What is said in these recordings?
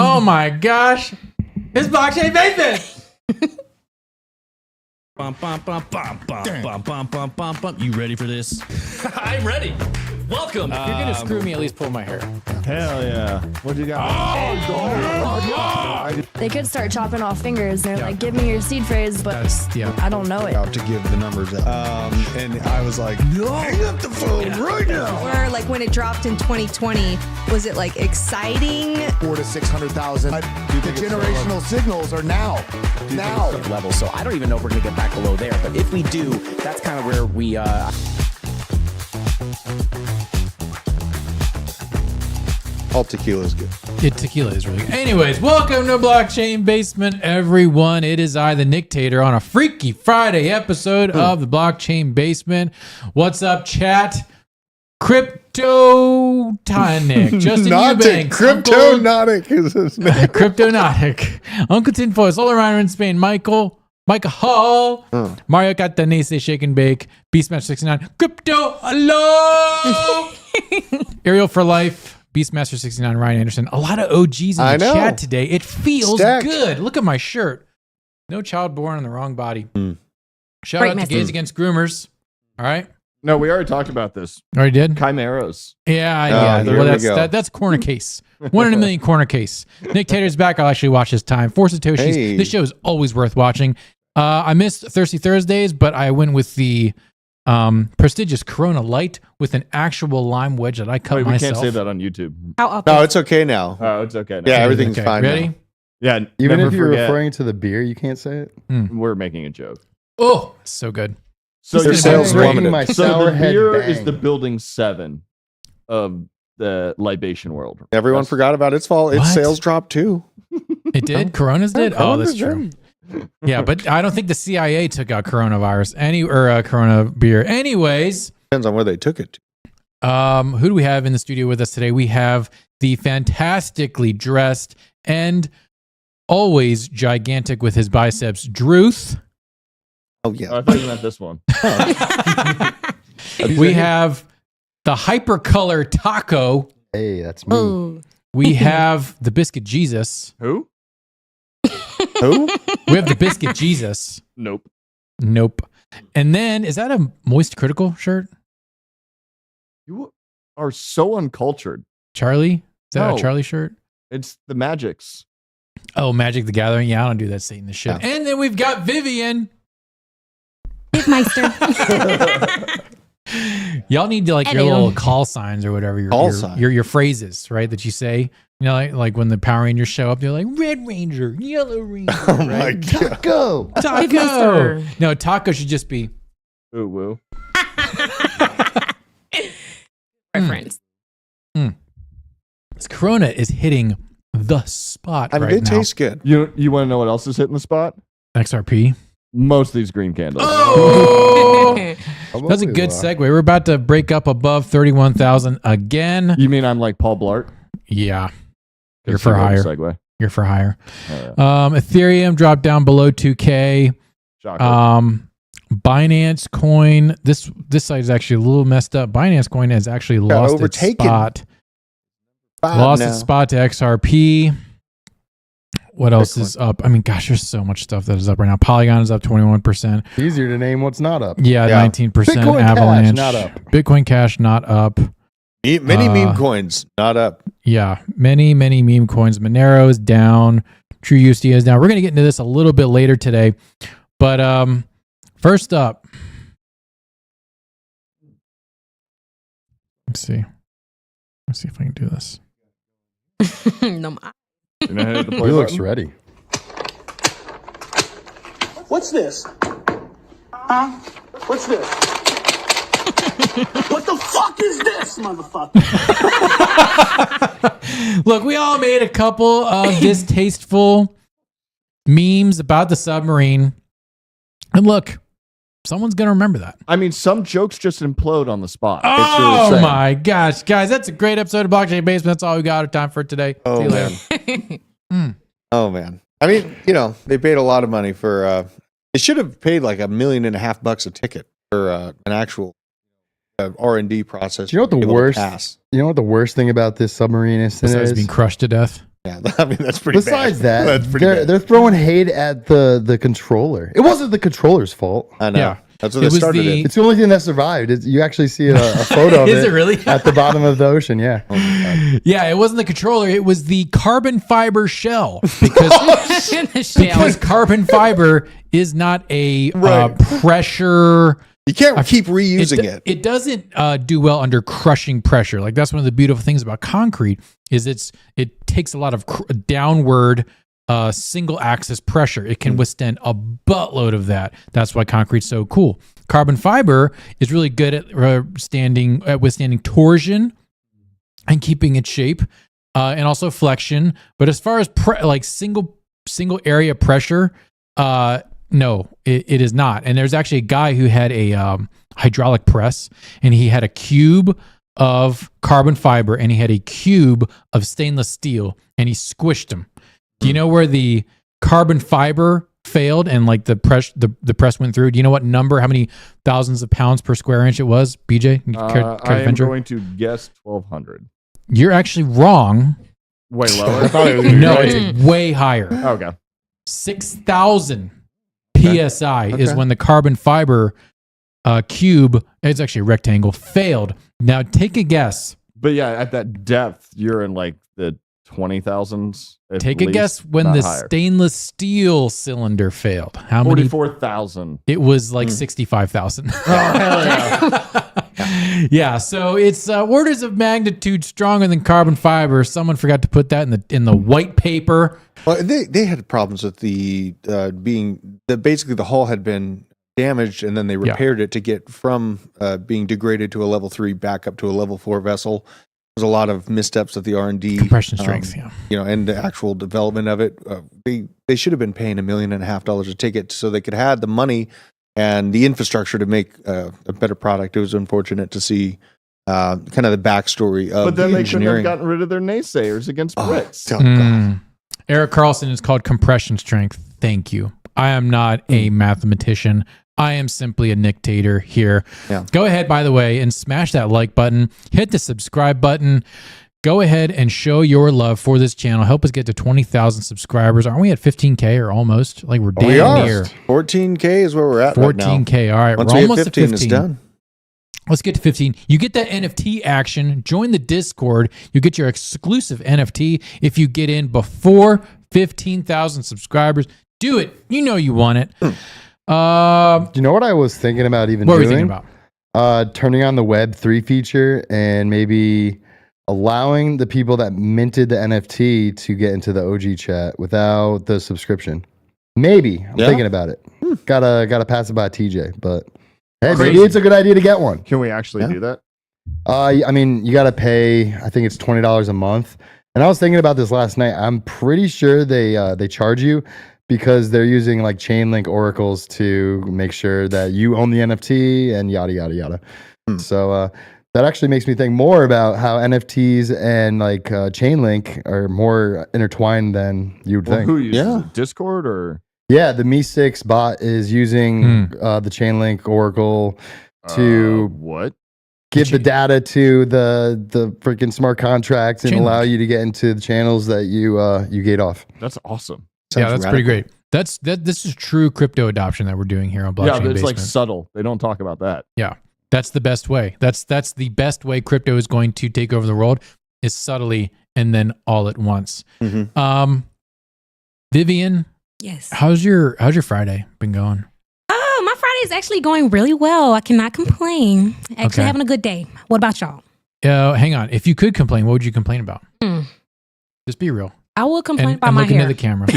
Oh my gosh. It's blockchain basement. Bum, bum, bum, bum, bum, bum, bum, bum, bum, bum. You ready for this? I'm ready. Welcome. If you're going to screw me, at least pull my hair. Hell yeah. What you got? They could start chopping off fingers. They're like, give me your seed phrase, but I don't know it. Out to give the numbers out. And I was like, no, hang up the phone right now. Or like when it dropped in 2020, was it like exciting? 400,000 to 600,000. The generational signals are now. Level. So I don't even know if we're going to get back below there. But if we do, that's kind of where we... All tequila is good. Tequila is really good. Anyways, welcome to Blockchain Basement, everyone. It is I, the Nictator, on a Freaky Friday episode of the Blockchain Basement. What's up, chat? Cryptotonic. Justin Eubanks. Cryptonautic is his name. Cryptonautic. Uncle Tinfoil, Solar Runner in Spain, Michael Hall, Mario Catanese, Shake and Bake, Beastmaster 69, Crypto, hello! Ariel for Life, Beastmaster 69, Ryan Anderson. A lot of OGs in the chat today. It feels good. Look at my shirt. No child born in the wrong body. Shout out to Gays Against Groomers. All right. No, we already talked about this. Already did? Chimeras. Yeah. Well, that's corner case. 1 in a million corner case. Nick Tater's back. I'll actually watch this time. 4 Satoshis. Hey. This show is always worth watching. I missed Thirsty Thursdays, but I went with the prestigious Corona Light with an actual lime wedge that I cut Wait, myself. We can't say that on YouTube. No, it's okay now. Oh, it's okay now. Yeah, everything's fine Ready? now. Yeah, Even never if you're forget, referring to the beer, you can't say it. we're making a joke. Oh, so good. So Their you're sales saying- plummeted. My So sour the head beer bang. is the building 7 of the libation world. Everyone forgot about its fault. Its What? sales dropped too. It did? Coronas did? Oh, that's Coronas true. Yeah, but I don't think the CIA took out coronavirus Corona beer. Anyways, Depends on where they took it to. who do we have in the studio with us today? We have the fantastically dressed and always gigantic with his biceps, Druth. Oh, yeah. I thought you meant this one. We have the hypercolor taco. Hey, that's me. Oh, We have the biscuit Jesus. Who? Who? We have the biscuit Jesus. Nope. Nope. And then, is that a Moist Critical shirt? You are so uncultured. Charlie? Is that No. a Charlie shirt? It's the Magics. Oh, Magic the Gathering. Yeah, I don't do that Satan shit. Yeah. And then we've got Vivian. Meister. Y'all need to like your Hello. little call signs or whatever. Call sign. Your phrases, right? That you say. You know, like when the Power Rangers show up, they're like Red Ranger, Yellow Ranger. Oh, my right? God. Go. Taco. Meister. No, taco should just be. Ooh, woo. Reference. This Corona is hitting the spot I mean, right they now. taste good. You want to know what else is hitting the spot? XRP. Most of these green candles. Oh, that's a Probably good will. segue. We're about to break up above 31,000 again. You mean I'm like Paul Blart? Yeah, You're Just for a good hire. Segue. you're for hire. Yeah. Ethereum dropped down below 2K. Shocker. Binance Coin. This site is actually a little messed up. Binance Coin has actually lost its overtaken. spot. Bad Lost now. its spot to XRP. What else Bitcoin. is up? I mean, gosh, there's so much stuff that is up right now. Polygon is up 21%. Easier to name what's not up. Yeah, Yeah. 19%. Bitcoin Cash, Avalanche. not up. Bitcoin Cash not up. Many meme coins, not up. Yeah, many meme coins. Monero is down. TrueUSD is down. We're going to get into this a little bit later today. But first up, let's see if I can do this. No, You know how to hit the He play looks button? ready. What's this? Huh? What's this? What the fuck is this, motherfucker? Look, we all made a couple of distasteful memes about the submarine. And look, someone's going to remember that. I mean, some jokes just implode on the spot. Oh my gosh, guys, that's a great episode of Blockchain Basement. That's all we got time for today. Oh, See you later. man. Oh, man. I mean, they paid a lot of money for, they should have paid like $1.5 million a ticket for an actual R&D process. Do you know what to be the able to worst? pass. You know what the worst thing about this submarine incident Besides is? being crushed to death. Yeah, I mean that's pretty. Besides bad. that, That's pretty bad. they're throwing hate at the controller. It wasn't the controller's fault. I know. Yeah. That's what It they was started the- it. It's the only thing that survived. You actually see a photo of Is it really? at the bottom of the ocean. Yeah. Yeah, it wasn't the controller. It was the carbon fiber shell because carbon fiber is not a pressure. You can't keep reusing it. It doesn't do well under crushing pressure. Like that's one of the beautiful things about concrete is it takes a lot of downward single axis pressure. It can withstand a buttload of that. That's why concrete's so cool. Carbon fiber is really good at withstanding torsion and keeping its shape, and also flexion. But as far as single area pressure, no, it is not. And there's actually a guy who had a hydraulic press, and he had a cube of carbon fiber, and he had a cube of stainless steel, and he squished them. Do you know where the carbon fiber failed and like the press went through? Do you know what number, how many thousands of pounds per square inch it was? BJ, I am going to guess 1,200. You're actually wrong. Way lower. I thought it was gonna be No, right. it's way higher. Okay. 6,000 psi is when the carbon fiber cube, it's actually a rectangle, failed. Now take a guess. But yeah, at that depth, you're in like the 20,000s. Take a guess when the stainless steel cylinder failed. How many? 44,000. It was like 65,000. Oh, hell yeah. Yeah, so it's orders of magnitude stronger than carbon fiber. Someone forgot to put that in the white paper. Well, they had problems with the basically the hull had been damaged, and then they repaired it to get from being degraded to a level 3 back up to a level 4 vessel. There's a lot of missteps of the R&D, Compression strength, and the actual development of it. They should have been paying $1.5 million a ticket so they could have the money and the infrastructure to make a better product. It was unfortunate to see kind of the backstory of But then the they couldn't engineering. have gotten rid of their naysayers against Brits. Oh, God. Eric Carlson is called compression strength. Thank you. I am not a mathematician. I am simply a dictator here. Yeah. Go ahead, by the way, and smash that like button. Hit the subscribe button. Go ahead and show your love for this channel. Help us get to 20,000 subscribers. Aren't we at 15K or almost? Like we're We are. damn near. 14K is where we're at right now. 14K. All right. Once we're we hit almost 15, at 15. it's done. Let's get to 15. You get that NFT action. Join the Discord. You get your exclusive NFT if you get in before 15,000 subscribers. Do it. You know you want it. Do you know what I was thinking about even What were doing? you thinking about? Turning on the Web3 feature and maybe allowing the people that minted the NFT to get into the OG chat without the subscription. Maybe. I'm thinking about it. Gotta pass it by TJ, but hey, maybe it's a good idea to get one. Can we actually do that? I mean, you gotta pay, I think it's $20 a month. And I was thinking about this last night. I'm pretty sure they charge you because they're using like chain link oracles to make sure that you own the NFT and yada yada yada. So that actually makes me think more about how NFTs and like chain link are more intertwined than you'd think. Who uses it? Discord or? Yeah, the Me6 bot is using the chain link oracle to what? give the data to the freaking smart contracts and Chain allow link. you to get into the channels that you gate off. That's awesome. Yeah, that's pretty great. This is true crypto adoption that we're doing here on Blockchain Yeah, but it's like Basement. subtle. They don't talk about that. Yeah, that's the best way. That's the best way crypto is going to take over the world is subtly and then all at once. Vivian, Yes. how's your Friday been going? Oh, my Friday is actually going really well. I cannot complain. Actually Okay. having a good day. What about y'all? Hang on. If you could complain, what would you complain about? Just be real. I will complain And, about and my look hair. into the camera.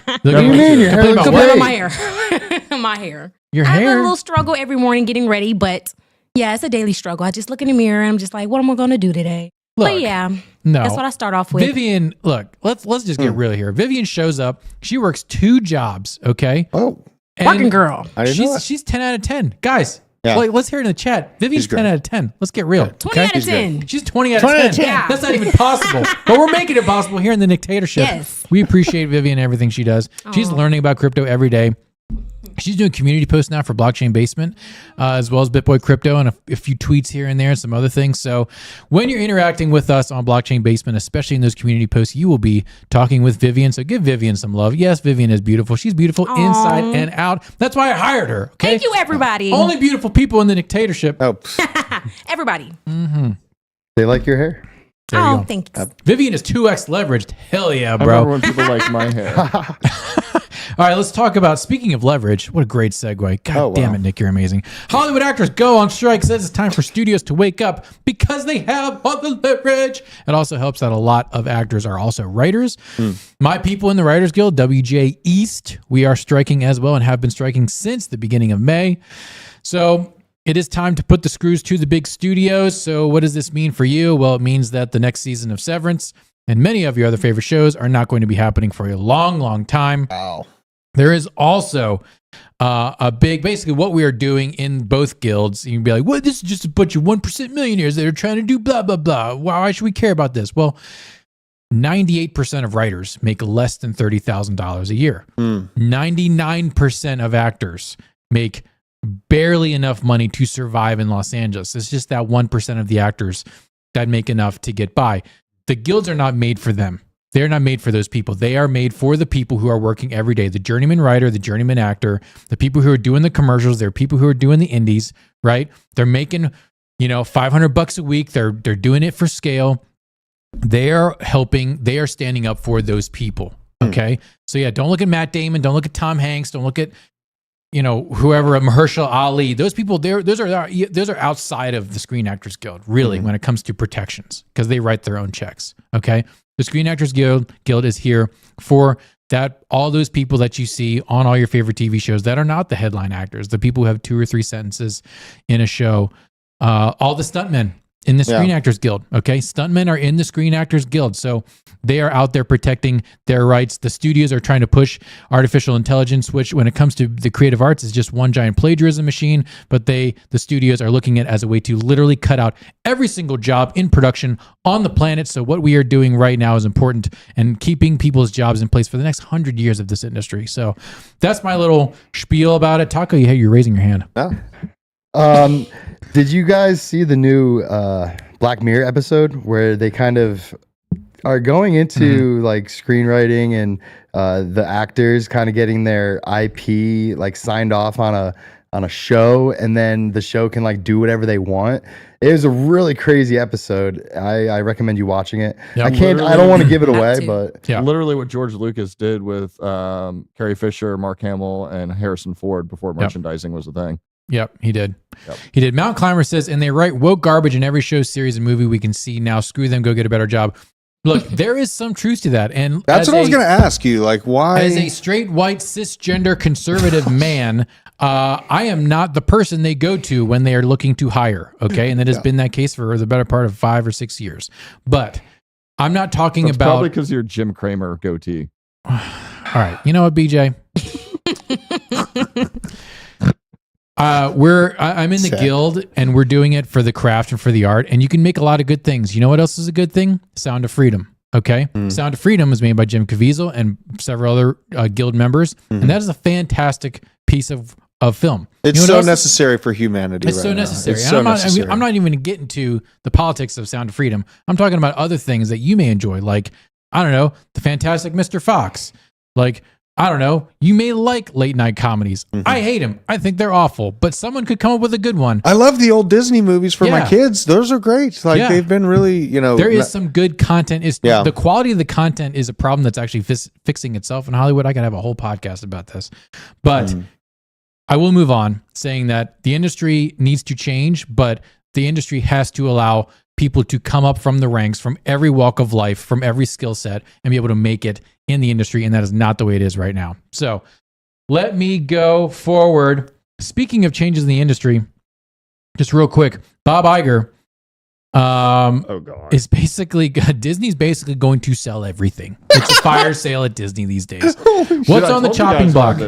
What do you mean? Your hair Complain looks about what? Complain great. about my hair. My hair. Your I have a hair? little struggle every morning getting ready, but yeah, it's a daily struggle. I just look in the mirror and I'm just like, what am I going to do today? Look, But yeah, no. that's what I start off with. Vivian, look, let's just get real here. Vivian shows up. She works 2 jobs, okay? Oh, And Working girl. I didn't know that. she's 10 out of 10. Guys, Yeah. let's hear it in the chat. Vivian's She's great. 10 out of 10. Let's get real. 20 out of She's good. 10. She's 20 out of 10. Yeah. That's not even possible. But we're making it possible here in the dictatorship. Yes. We appreciate Vivian and everything she does. She's learning about crypto every day. She's doing community posts now for Blockchain Basement, as well as BitBoy Crypto and a few tweets here and there and some other things. So when you're interacting with us on Blockchain Basement, especially in those community posts, you will be talking with Vivian. So give Vivian some love. Yes, Vivian is beautiful. She's beautiful inside and out. That's why I hired her. Okay? Thank you, everybody. Only beautiful people in the dictatorship. Oh, Everybody. They like your hair. There you Oh, go. thanks. Vivian is 2x leveraged. Hell yeah, I bro. remember when people like my hair. All right, let's talk about, speaking of leverage, what a great segue. God damn it, Nick, you're amazing. Hollywood actors go on strike, says it's time for studios to wake up because they have all the leverage. It also helps that a lot of actors are also writers. My people in the Writers Guild, WJ East, we are striking as well and have been striking since the beginning of May. So it is time to put the screws to the big studios. So what does this mean for you? Well, it means that the next season of Severance and many of your other favorite shows are not going to be happening for a long, long time. wow. There is also a big, basically what we are doing in both guilds. You'd be like, what? This is just a bunch of 1% millionaires that are trying to do blah, blah, blah. Why should we care about this? Well, 98% of writers make less than $30,000 a year. 99% of actors make barely enough money to survive in Los Angeles. It's just that 1% of the actors that make enough to get by. The guilds are not made for them. They're not made for those people. They are made for the people who are working every day. The journeyman writer, the journeyman actor, the people who are doing the commercials, they're people who are doing the indies, right? They're making, $500 a week. They're doing it for scale. They are helping, they are standing up for those people. Okay. So yeah, don't look at Matt Damon. Don't look at Tom Hanks. Don't look at, whoever, Mahershala Ali. Those people, those are outside of the Screen Actors Guild, really, when it comes to protections, because they write their own checks. Okay. The Screen Actors Guild is here for that, all those people that you see on all your favorite TV shows that are not the headline actors, the people who have 2 or 3 sentences in a show, all the stuntmen in the Screen Actors Guild. Okay. Stuntmen are in the Screen Actors Guild. So they are out there protecting their rights. The studios are trying to push artificial intelligence, which when it comes to the creative arts is just one giant plagiarism machine. But the studios are looking at it as a way to literally cut out every single job in production on the planet. So what we are doing right now is important and keeping people's jobs in place for the next 100 years of this industry. So that's my little spiel about it. Taco, you're raising your hand. Oh. Did you guys see the new Black Mirror episode where they kind of are going into like screenwriting and the actors kind of getting their IP like signed off on a show, and then the show can like do whatever they want? It was a really crazy episode. I recommend you watching it. Yeah, I don't want to give it away, to. but Yeah. Literally what George Lucas did with Carrie Fisher, Mark Hamill, and Harrison Ford before merchandising was a thing. Yep, he did. Yep. He did. Mount Climber says, and they write woke garbage in every show, series, and movie we can see now. Screw them. Go get a better job. Look, there is some truth to that. And That's what I was going to ask you. Like, why? as a straight, white, cisgender, conservative man, I am not the person they go to when they are looking to hire. Okay. And it has been that case for the better part of 5 or 6 years. But I'm not talking That's about. probably because you're Jim Cramer goatee. All right. You know what, BJ? I'm in the guild, and we're doing it for the craft and for the art, and you can make a lot of good things. You know what else is a good thing? Sound of Freedom. Okay. Sound of Freedom is made by Jim Caviezel and several other guild members. And that is a fantastic piece of film. It's so necessary for humanity. It's right so now. necessary. It's And so I'm not, necessary. I'm not even going to get into the politics of Sound of Freedom. I'm talking about other things that you may enjoy, like, I don't know, the fantastic Mr. Fox. Like, I don't know, you may like late night comedies. I hate them. I think they're awful, but someone could come up with a good one. I love the old Disney movies for my Yeah. kids. Those are great. Like they've been really, There is some good content. The quality of the content is a problem that's actually fixing itself in Hollywood. I could have a whole podcast about this, but I will move on saying that the industry needs to change, but the industry has to allow people to come up from the ranks, from every walk of life, from every skill set, and be able to make it in the industry. And that is not the way it is right now. So let me go forward. Speaking of changes in the industry, just real quick, Bob Iger is basically, Disney's basically going to sell everything. It's a fire sale at Disney these days. What's on the chopping block?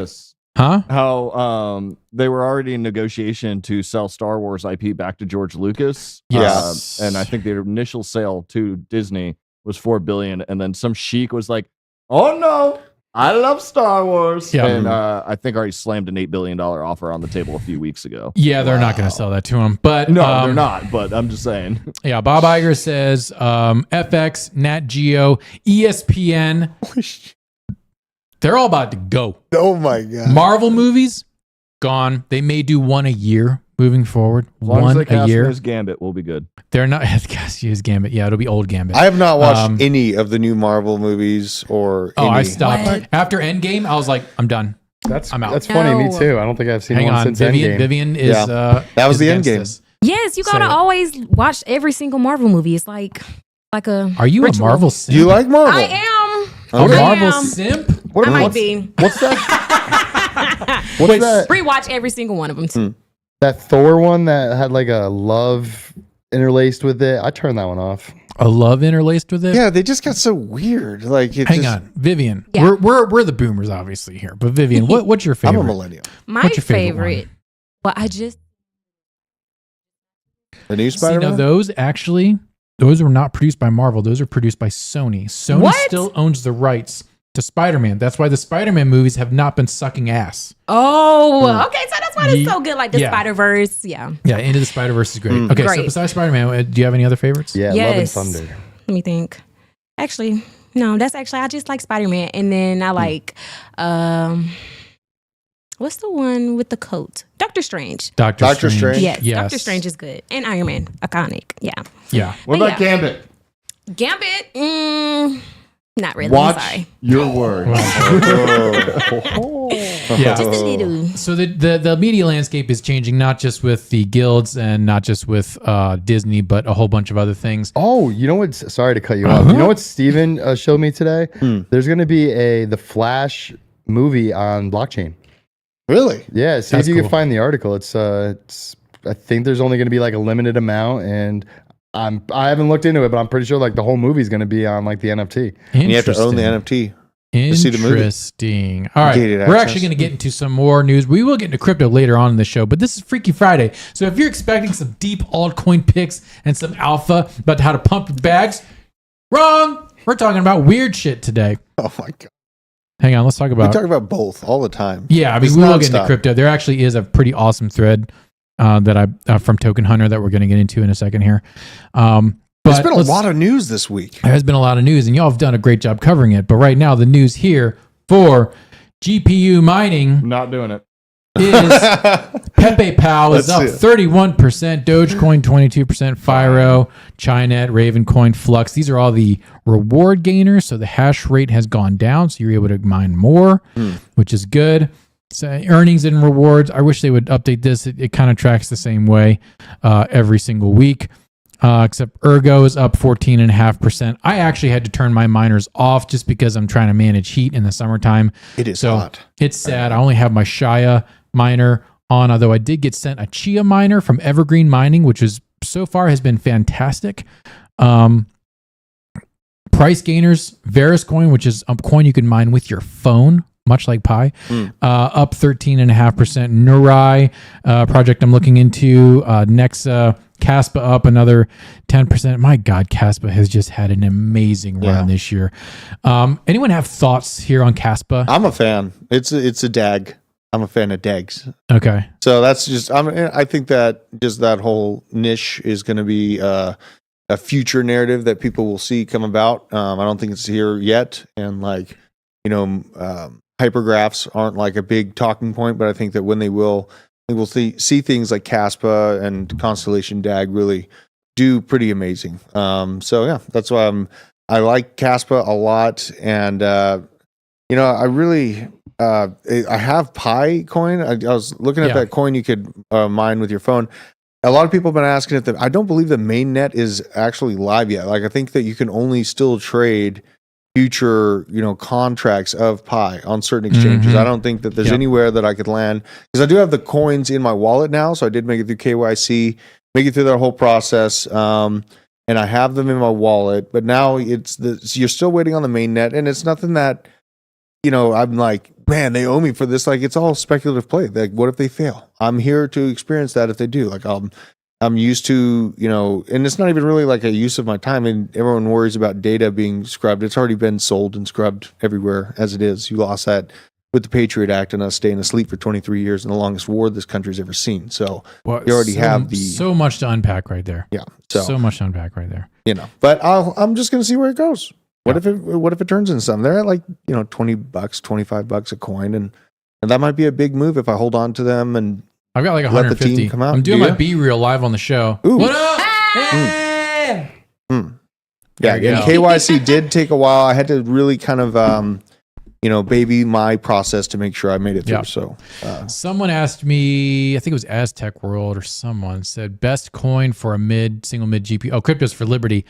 Huh? How they were already in negotiation to sell Star Wars IP back to George Lucas. Yes. And I think the initial sale to Disney was $4 billion, and then some sheik was like, "Oh no, I love Star Wars. Yeah. And I think already slammed an $8 billion offer on the table a few weeks ago. Yeah, they're not going to sell that to him. But No, they're not, but I'm just saying. Yeah, Bob Iger says FX, Nat Geo, ESPN, they're all about to go. Oh my God. Marvel movies, gone. They may do one a year moving forward. As long as One they a cast year. his Gambit, we'll be good. They're not his Gambit. Yeah, it'll be old Gambit. I have not watched any of the new Marvel movies or any. I stopped. What? After Endgame, I was like, I'm done. I'm out. That's funny. Me No. too. I don't think I've seen Hang one on. since Vivian, Endgame. Vivian is Yeah. That was is the against Endgame. this. Yes, you gotta Say it. always watch every single Marvel movie. It's like a. Are you ritual. a Marvel Do simp? you like Marvel? I am. A Okay. Marvel I am. simp? What, I might what's, be. what's that? What's that? Rewatch every single one of them. Too. That Thor one that had like a love interlaced with it. I turned that one off. A love interlaced with it? Yeah, they just got so weird. Like, it Hang just, on, Vivian. Yeah. We're the boomers, obviously here. But Vivian, what's your I'm favorite? a millennial. My What's your favorite favorite. Well, I just The new See, Spider-Man. now those were not produced by Marvel. Those are produced by Sony. Sony What? still owns the rights to Spider-Man. That's why the Spider-Man movies have not been sucking ass. okay, so that's why it's so good. Like the Yeah. Spider-Verse, yeah. Yeah, Into the Spider-Verse is great. Okay, so Great. besides Spider-Man, do you have any other favorites? Yeah, Yes. Love and Thunder. Let me think. Actually, no, that's actually I just like Spider-Man, and then I like what's the one with the coat? Doctor Strange. Doctor Strange. Yes, Doctor Strange is good, and Iron Man, iconic. Yeah, Yeah. What But about yeah. Gambit? Gambit. Not really. Watch I'm sorry. your word. Yeah. Just a little. So the media landscape is changing, not just with the guilds and not just with Disney, but a whole bunch of other things. Oh, you know what? Sorry to cut you off. You know what Steven showed me today? There's going to be the Flash movie on blockchain. Really? Yeah, see That's if you cool. can find the article. It's I think there's only going to be like a limited amount, and I haven't looked into it, but I'm pretty sure like the whole movie is going to be on like the NFT. And you have to own the NFT. to see the movie. Interesting. All right. Gated We're access. actually going to get into some more news. We will get into crypto later on in the show, but this is Freaky Friday. So if you're expecting some deep altcoin picks and some alpha about how to pump your bags, wrong. We're talking about weird shit today. Oh my God. Hang on. Let's talk We about. talk about both all the time. Yeah, I mean, It's we will get into nonstop. crypto. There actually is a pretty awesome thread that I from Token Hunter that we're going to get into in a second here. There's been a lot of news this week. There has been a lot of news, and y'all have done a great job covering it. But right now, the news here for GPU mining Not doing it. is Pepe Pal is Let's up see 31%, Dogecoin 22%, Firo, Chinet, Ravencoin, Flux. These are all the reward gainers. So the hash rate has gone down, so you're able to mine more, which is good. So earnings and rewards. I wish they would update this. It kind of tracks the same way every single week. Except Ergo is up 14.5%. I actually had to turn my miners off just because I'm trying to manage heat in the summertime. It is So hot. it's sad. I only have my Shia miner on, although I did get sent a Chia miner from Evergreen Mining, which is so far has been fantastic. Price gainers, Veriscoin, which is a coin you can mine with your phone, much like Pi, up 13.5%. Nurai, project I'm looking into, Nexa, Caspa up another 10%. My God, Caspa has just had an amazing run this year. Anyone have thoughts here on Caspa? I'm a fan. It's a DAG. I'm a fan of DAGs. Okay. So that's just. I think that just that whole niche is going to be a future narrative that people will see come about. I don't think it's here yet, and hypergraphs aren't like a big talking point, but I think that when they will, we'll see things like Caspa and Constellation DAG really do pretty amazing. So yeah, that's why I like Caspa a lot, and I really I have Pi coin. I was looking at that coin you could mine with your phone. A lot of people have been asking if I don't believe the mainnet is actually live yet. Like I think that you can only still trade future, contracts of Pi on certain exchanges. I don't think that there's anywhere that I could land because I do have the coins in my wallet now. So I did make it through KYC, make it through that whole process. And I have them in my wallet, but now you're still waiting on the mainnet, and it's nothing that, I'm like, man, they owe me for this. Like it's all speculative play. Like what if they fail? I'm here to experience that if they do. Like I'm used to, and it's not even really like a use of my time. And everyone worries about data being scrubbed. It's already been sold and scrubbed everywhere as it is. You lost that with the Patriot Act and us staying asleep for 23 years in the longest war this country's ever seen. So you already have so much to unpack right there. Yeah. So much to unpack right there. But I'm just going to see where it goes. What if it turns into something? They're at like, $20, $25 a coin. And that might be a big move if I hold on to them and I've got like let the 150. team come out. I'm doing my B reel live on the show. Ooh. What up? Hey! Yeah, and KYC did take a while. I had to really kind of, baby my process to make sure I made it through. Yeah. So someone asked me, I think it was Aztec World or someone said best coin for a single mid GPU. Oh, cryptos for Liberty.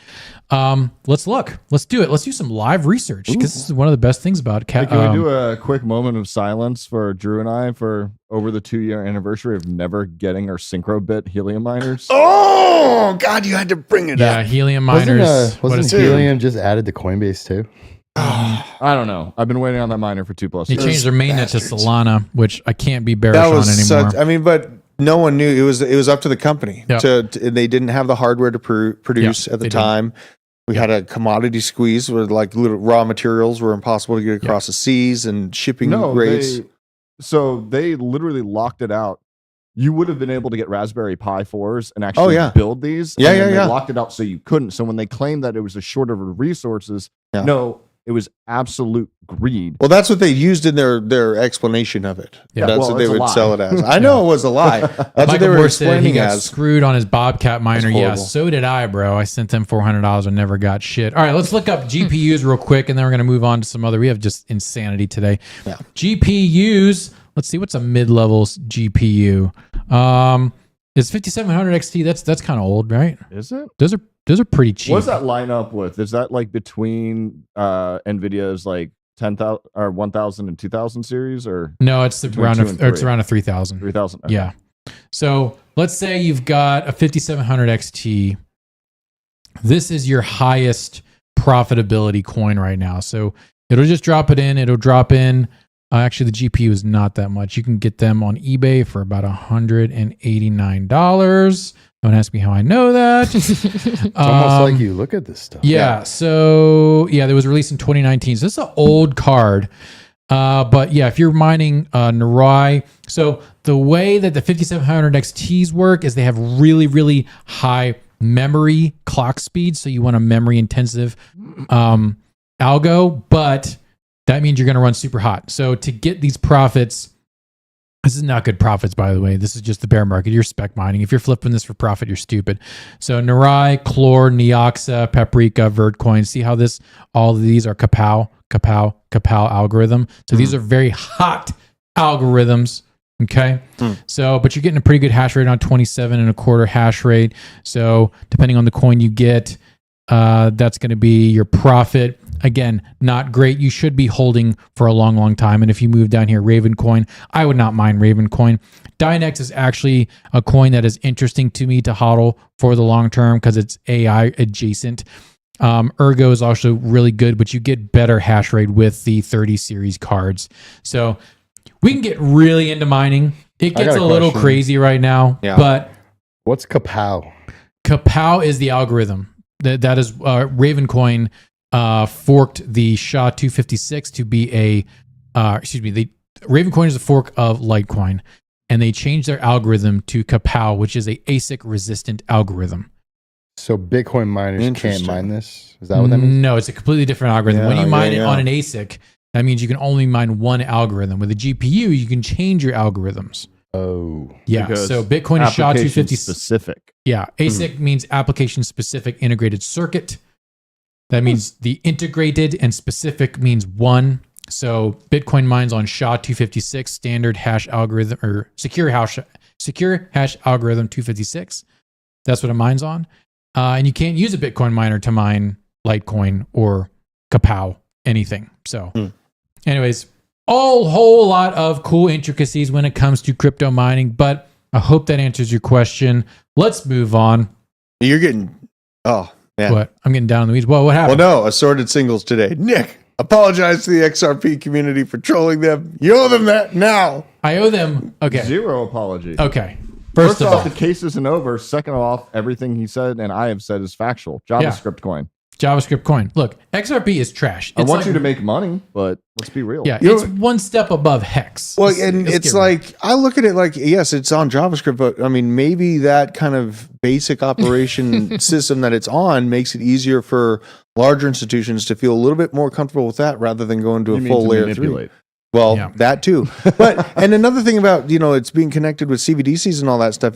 Let's look. Let's do it. Let's do some live research because this is one of the best things about Can we do a quick moment of silence for Drew and I for over the 2-year anniversary of never getting our Synchrobit helium miners? Oh God, you had to bring it up. Yeah, helium miners. Wasn't helium just added to Coinbase too? I don't know. I've been waiting on that miner for 2+ They years. changed their mainnet to Solana, which I can't be bearish on anymore. But no one knew it was up to the company. Yep. They didn't have the hardware to produce at the time. We had a commodity squeeze where like little raw materials were impossible to get across the seas and shipping rates. They literally locked it out. You would have been able to get Raspberry Pi 4s and actually build these. They locked it out so you couldn't. So when they claimed that it was a shortage of resources, no, it was absolute greed. Well, that's what they used in their explanation of it. Yeah. That's what they would sell it as. I know it was a lie. That's Michael what they were Moore said he explaining got as. screwed on his Bobcat miner. Yeah, horrible. so did I, bro. I sent them $400 and never got shit. All right, let's look up GPUs real quick, and then we're going to move on to some other. We have just insanity today. Yeah. GPUs. Let's see, what's a mid-level GPU? It's 5700 XT. That's kind of old, right? Is it? Those are pretty cheap. What does that line up with? Is that like between Nvidia's like 10,000 or 1,000 and 2,000 series, or no? It's around a 3,000. 3,000. Okay. Yeah. So let's say you've got a 5700 XT. This is your highest profitability coin right now. So it'll just drop it in. It'll drop in. Actually, the GPU is not that much. You can get them on eBay for about $189. Don't ask me how I know that. It's almost like you look at this stuff. Yeah. So yeah, it was released in 2019. So this is an old card. But yeah, if you're mining Narai, so the way that the 5700 XTs work is they have really, really high memory clock speed. So you want a memory intensive algo, but that means you're going to run super hot. So to get these profits, this is not good profits, by the way. This is just the bear market. You're spec mining. If you're flipping this for profit, you're stupid. So Narai, Chlor, Neoxa, Paprika, Vertcoin. See how all of these are Kapow algorithm. So these are very hot algorithms. Okay. So, but you're getting a pretty good hash rate on 27.25 hash rate. So depending on the coin you get, that's going to be your profit. Again, not great. You should be holding for a long, long time. And if you move down here, Ravencoin, I would not mind Ravencoin. Dynex is actually a coin that is interesting to me to hodl for the long term because it's AI adjacent. Ergo is also really good, but you get better hash rate with the 30 series cards. So we can get really into mining. It gets a little crazy right now, but what's Kapow? Kapow is the algorithm. That is Ravencoin forked the SHA-256 to be Ravencoin is a fork of Litecoin, and they changed their algorithm to Kapow, which is a ASIC resistant algorithm. So Bitcoin miners can't mine this? Is that what that means? No, it's a completely different algorithm. When you mine it on an ASIC, that means you can only mine one algorithm. With a GPU, you can change your algorithms. Oh. Yeah, because so Bitcoin is SHA-256. specific. Yeah, ASIC means application specific integrated circuit. That means the integrated and specific means one. So Bitcoin mines on SHA-256 standard hash algorithm or secure hash algorithm 256. That's what it mines on. And you can't use a Bitcoin miner to mine Litecoin or Kapow, anything. So anyways, whole lot of cool intricacies when it comes to crypto mining, but I hope that answers your question. Let's move on. You're getting, man. What? I'm getting down in the weeds. Well, what happened? Well, no, assorted singles today. Nick, apologize to the XRP community for trolling them. You owe them that now. I owe them. Okay. 0 apology. Okay. First of off, all, the case isn't over. Second off, everything he said and I have said is factual. JavaScript coin. JavaScript coin. Look, XRP is trash. I want you to make money, but let's be real. Yeah, it's one step above Hex. Well, and it's like, I look at it like, yes, it's on JavaScript, but I mean, maybe that kind of basic operation system that it's on makes it easier for larger institutions to feel a little bit more comfortable with that rather than going to a full layer 3. Well, that too. But, and another thing about, it's being connected with CBDCs and all that stuff,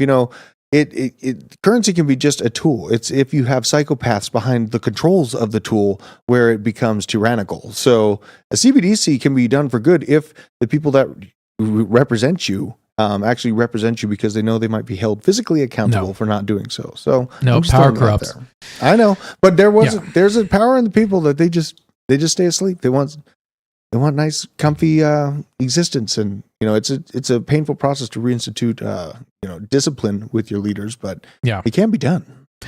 currency can be just a tool. It's if you have psychopaths behind the controls of the tool where it becomes tyrannical. So a CBDC can be done for good if the people that represent you actually represent you because they know they might be held physically accountable for not doing so. So no, power corrupts. I know, but there's a power in the people that they just stay asleep. They want nice, comfy existence, and it's a painful process to reinstitute discipline with your leaders, but it can be done.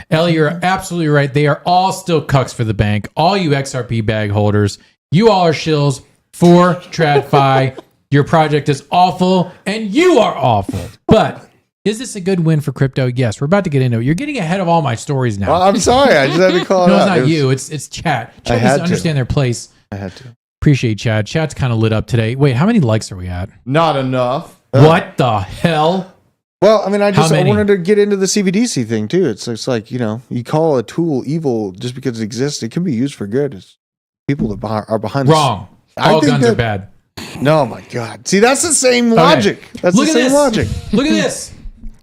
Ellie, you're absolutely right. They are all still cucks for the bank. All you XRP bag holders, you all are shills for TradFi. Your project is awful, and you are awful. But is this a good win for crypto? Yes, we're about to get into it. You're getting ahead of all my stories now. Well, I'm sorry, I just had to call it out. No, it's not you. It's chat. Chat needs to understand their place. I had to. Appreciate Chad. Chat's kind of lit up today. Wait, how many likes are we at? Not enough. What the hell? Well, I mean, I wanted to get into the CBDC thing too. It's like, you call a tool evil just because it exists. It can be used for good. It's people that are behind Wrong. All guns are bad. No, my God. See, that's the same logic. That's the same logic. Look at this.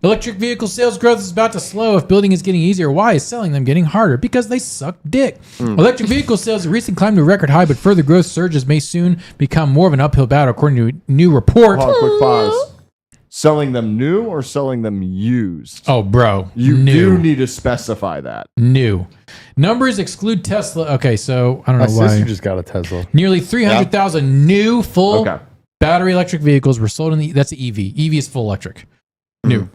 Electric vehicle sales growth is about to slow if building is getting easier. Why is selling them getting harder? Because they suck dick. Electric vehicle sales have recently climbed to a record high, but further growth surges may soon become more of an uphill battle, according to a new report. Hold on, quick pause. Selling them new or selling them used? Oh, bro. You do need to specify that. New. Numbers exclude Tesla. Okay, so I don't know why. My sister just got a Tesla. Nearly 300,000 new full battery electric vehicles were sold in that's the EV. EV is full electric. New.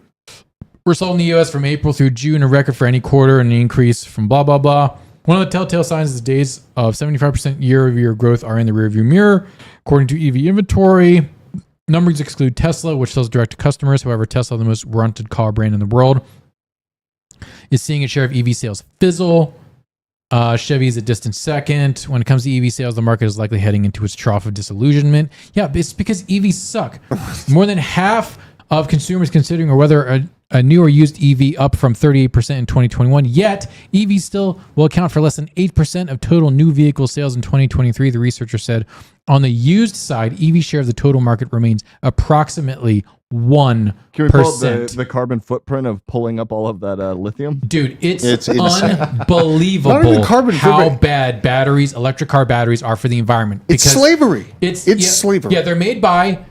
Were sold in the U.S. from April through June, a record for any quarter, and an increase from blah, blah, blah. One of the telltale signs is days of 75% year-over-year growth are in the rearview mirror. According to EV inventory, numbers exclude Tesla, which sells direct to customers. However, Tesla, the most rented car brand in the world, is seeing its share of EV sales fizzle. Chevy is a distant second. When it comes to EV sales, the market is likely heading into its trough of disillusionment. Yeah, it's because EVs suck. More than half of consumers considering or whether a new or used EV, up from 38% in 2021. Yet, EVs still will account for less than 8% of total new vehicle sales in 2023, the researcher said. On the used side, EV share of the total market remains approximately 1%. Can we pull up the carbon footprint of pulling up all of that lithium? Dude, it's unbelievable how bad electric car batteries are for the environment. It's slavery. It's slavery. Yeah, they're made by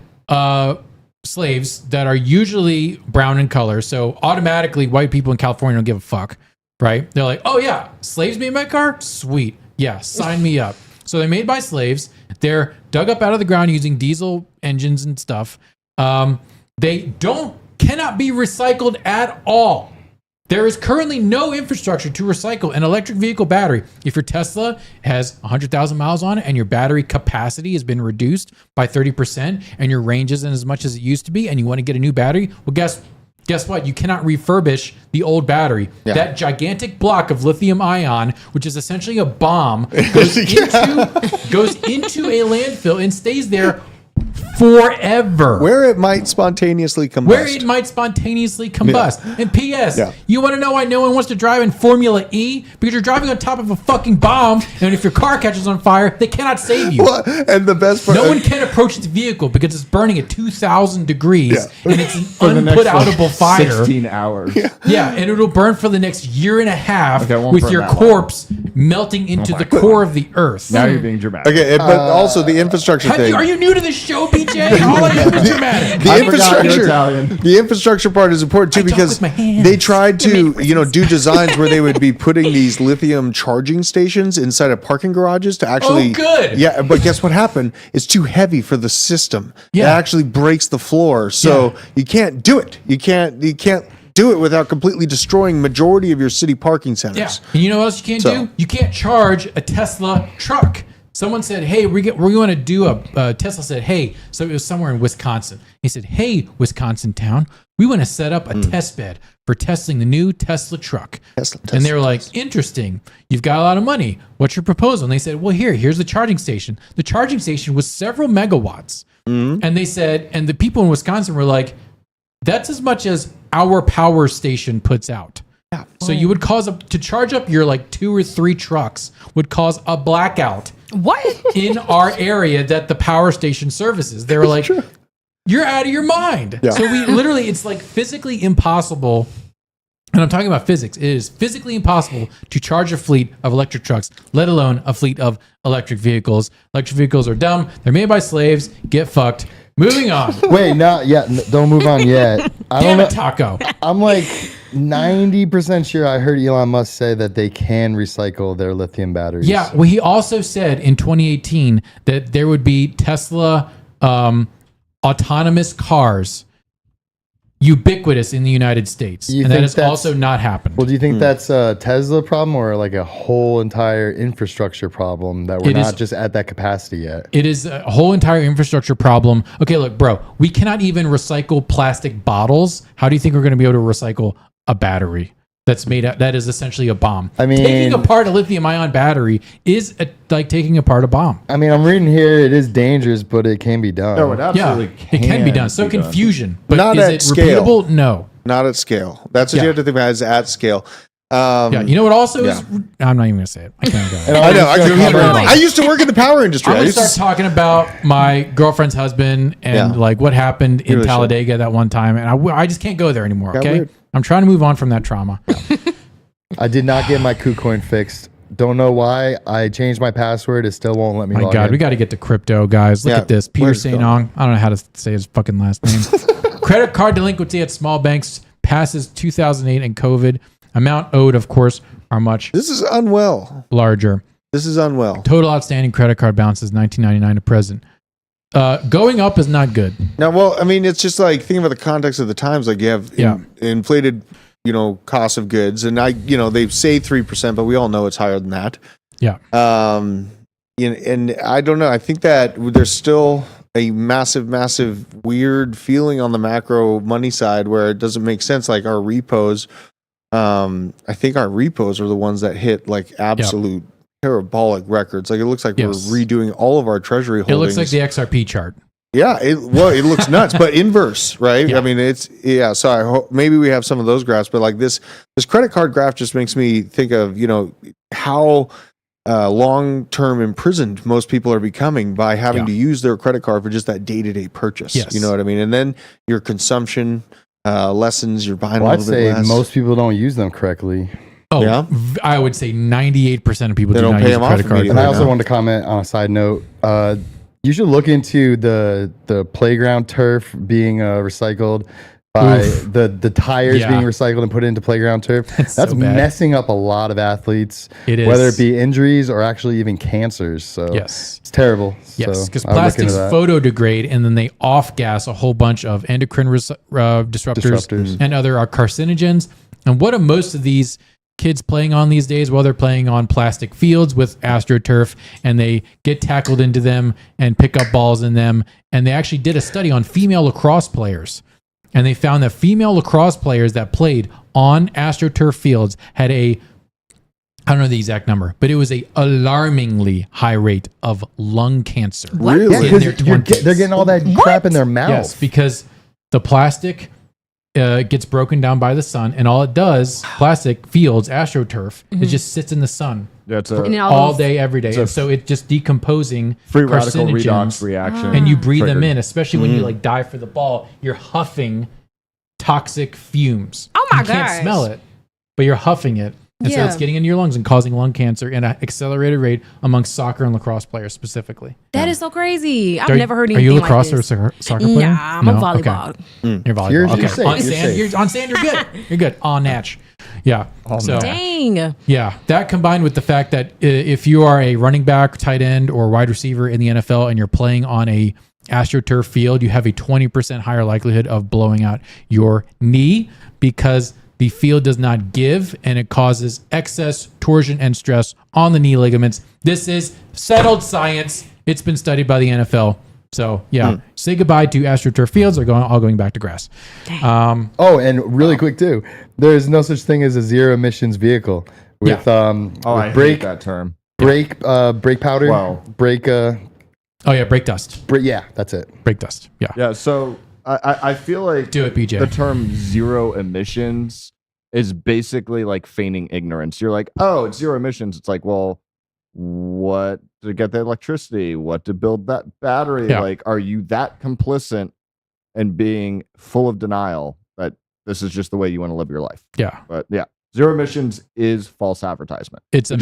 slaves that are usually brown in color. So automatically white people in California don't give a fuck, right? They're like, oh yeah, slaves made my car? Sweet. Yeah, sign me up. So they're made by slaves. They're dug up out of the ground using diesel engines and stuff. They cannot be recycled at all. There is currently no infrastructure to recycle an electric vehicle battery. If your Tesla has 100,000 miles on it and your battery capacity has been reduced by 30% and your range isn't as much as it used to be and you want to get a new battery, well, guess what? You cannot refurbish the old battery. Yeah. That gigantic block of lithium ion, which is essentially a bomb, goes into a landfill and stays there forever. Where it might spontaneously combust. Yeah. And P.S. You want to know why no one wants to drive in Formula E? Because you're driving on top of a fucking bomb, and if your car catches on fire, they cannot save you. Well, and the best part, no one can approach the vehicle because it's burning at 2,000 degrees, and it's an unput-outable fire. 16 hours. Yeah, and it'll burn for the next year and a half with your corpse melting into the core of the earth. Now you're being dramatic. Okay, but also the infrastructure thing. Are you new to this show, BJ? All I do is dramatic. The infrastructure part is important too because they tried to, do designs where they would be putting these lithium charging stations inside of parking garages to actually. Oh, good. Yeah, but guess what happened? It's too heavy for the system. Yeah. It actually breaks the floor, so you can't do it. You can't do it without completely destroying majority of your city parking centers. Yeah. And you know what else you can't do? You can't charge a Tesla truck. someone said, "Hey, we want to do a." Tesla said, "Hey," so it was somewhere in Wisconsin. He said, "Hey, Wisconsin town, we want to set up a test bed for testing the new Tesla truck." And they were like, "Interesting. You've got a lot of money. What's your proposal?" And they said, "Well, here's the charging station." The charging station was several megawatts, and they said, and the people in Wisconsin were like, "That's as much as our power station puts out." Yeah. So you would to charge up your like 2 or 3 trucks would cause a blackout. What? In our area that the power station services. They were like, "You're out of your mind." Yeah. So we literally, it's like physically impossible. And I'm talking about physics. It is physically impossible to charge a fleet of electric trucks, let alone a fleet of electric vehicles. Electric vehicles are dumb. They're made by slaves. Get fucked. Moving on. Wait, don't move on yet. Damn it, Taco. I'm like 90% sure I heard Elon Musk say that they can recycle their lithium batteries. Yeah, well, he also said in 2018 that there would be Tesla autonomous cars ubiquitous in the United States. And that has also not happened. Well, do you think that's a Tesla problem or like a whole entire infrastructure problem that we're not just at that capacity yet? It is a whole entire infrastructure problem. Okay, look, bro, we cannot even recycle plastic bottles. How do you think we're going to be able to recycle a battery that's made out, that is essentially a bomb? I mean, taking apart a lithium ion battery is like taking apart a bomb. I mean, I'm reading here it is dangerous, but it can be done. No, it absolutely it can be done. So can fusion, but not is at it scale. repeatable? No. Not at scale. That's what you have to think about, is at scale. Yeah, you know what also is? I'm not even going to say it. I can't go. I used to work in the power industry. I'm going to start talking about my girlfriend's husband and like what happened in Talladega that one time. And I just can't go there anymore, okay? I'm trying to move on from that trauma. I did not get my KuCoin fixed. Don't know why. I changed my password. It still won't let me log in. We got to get to crypto, guys. Look at this. Peter Sainong. I don't know how to say his fucking last name. Credit card delinquency at small banks passes 2008 and COVID. Amount owed, of course, are much. This is unwell. Larger. This is unwell. Total outstanding credit card balances 1999 to present. Going up is not good. Now, well, I mean, it's just like, think about the context of the times. Like you have inflated, cost of goods, and they say 3%, but we all know it's higher than that. Yeah. And I don't know. I think that there's still a massive weird feeling on the macro money side where it doesn't make sense. Like our repos, I think our repos are the ones that hit like absolute parabolic records. Like it looks like we're redoing all of our treasury holdings. It looks like the XRP chart. Yeah, it looks nuts, but inverse, right? Yeah. I mean, so I hope maybe we have some of those graphs, but like this credit card graph just makes me think of, how long-term imprisoned most people are becoming by having to use their credit card for just that day-to-day purchase. Yes. You know what I mean? And then your consumption lessons, you're buying a little bit less. I'd say most people don't use them correctly. Oh, yeah? I would say 98% of people do not use credit cards. And I also wanted to comment on a side note. You should look into the playground turf being recycled by the tires being recycled and put into playground turf. That's so messing up a lot of athletes. It is. Whether it be injuries or actually even cancers. So it's terrible. Yes, because plastics photodegrade and then they off-gas a whole bunch of endocrine disruptors and other carcinogens. And what are most of these kids playing on these days? Well, they're playing on plastic fields with AstroTurf, and they get tackled into them and pick up balls in them. And they actually did a study on female lacrosse players, and they found that female lacrosse players that played on AstroTurf fields had I don't know the exact number, but it was a alarmingly high rate of lung cancer. Really? Yeah, they're getting all that crap in their mouth. Yes, because the plastic gets broken down by the sun, and all it does, plastic fields, AstroTurf, it just sits in the sun all day, every day. And so it just decomposing free radical redox reaction. And you breathe them in, especially when you like dive for the ball, you're huffing toxic fumes. Oh my god. You can't smell it, but you're huffing it. And so it's getting into your lungs and causing lung cancer at an accelerated rate amongst soccer and lacrosse players specifically. That is so crazy. I've never heard anything like this. Are you a lacrosse or soccer player? Nah, I'm a volleyball. Okay. You're volleyball. You're safe. On sand, on sand, you're good. You're good. On natch. Yeah. Dang. Yeah. That combined with the fact that if you are a running back, tight end, or wide receiver in the NFL and you're playing on a AstroTurf field, you have a 20% higher likelihood of blowing out your knee because the field does not give, and it causes excess torsion and stress on the knee ligaments. This is settled science. It's been studied by the NFL. So say goodbye to AstroTurf fields. They're all going back to grass. And really quick too, there is no such thing as a zero emissions vehicle with I hate that term. Brake powder. Wow. Brake. Brake dust. Yeah, that's it. Brake dust. Yeah. Yeah. So I feel like Do it, BJ. the term zero emissions is basically like feigning ignorance. You're like, oh, it's zero emissions. It's like, well, what to get the electricity? What to build that battery? Yeah. Like, are you that complicit and being full of denial that this is just the way you want to live your life? Yeah. But zero emissions is false advertisement. It's a